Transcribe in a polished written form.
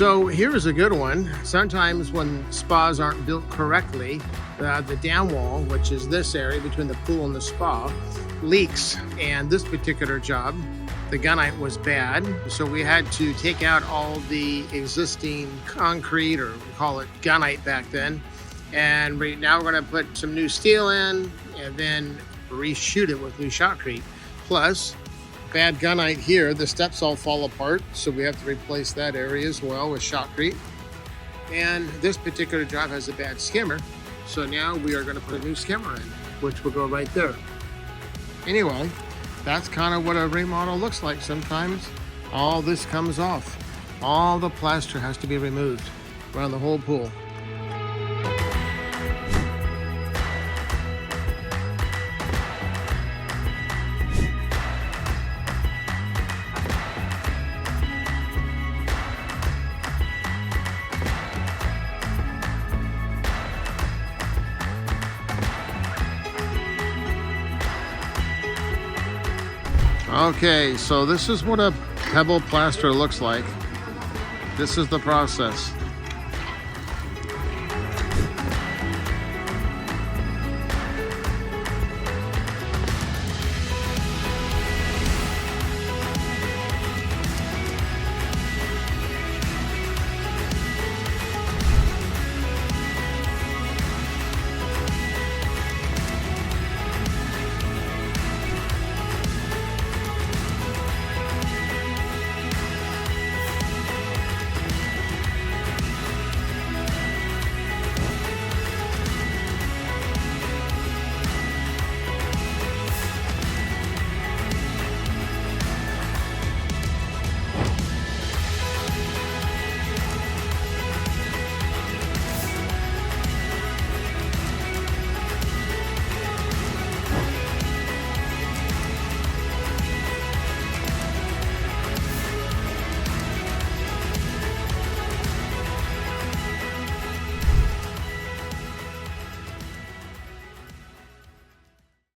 So here's a good one. Sometimes when spas aren't built correctly, the down wall, which is this area between the pool and the spa, leaks. And this particular job, the gunite was bad. So we had to take out all the existing concrete, or we call it gunite back then. And now we're gonna put some new steel in and then reshoot it with new shotcrete. Plus, bad gunite here, the steps all fall apart, so we have to replace that area as well with shotcrete. And this particular job has a bad skimmer, so now we are going to put a new skimmer in, which will go right there. Anyway, that's kind of what a remodel looks like. Sometimes all this comes off. All the plaster has to be removed around the whole pool. Okay, so this is what a pebble plaster looks like. This is the process.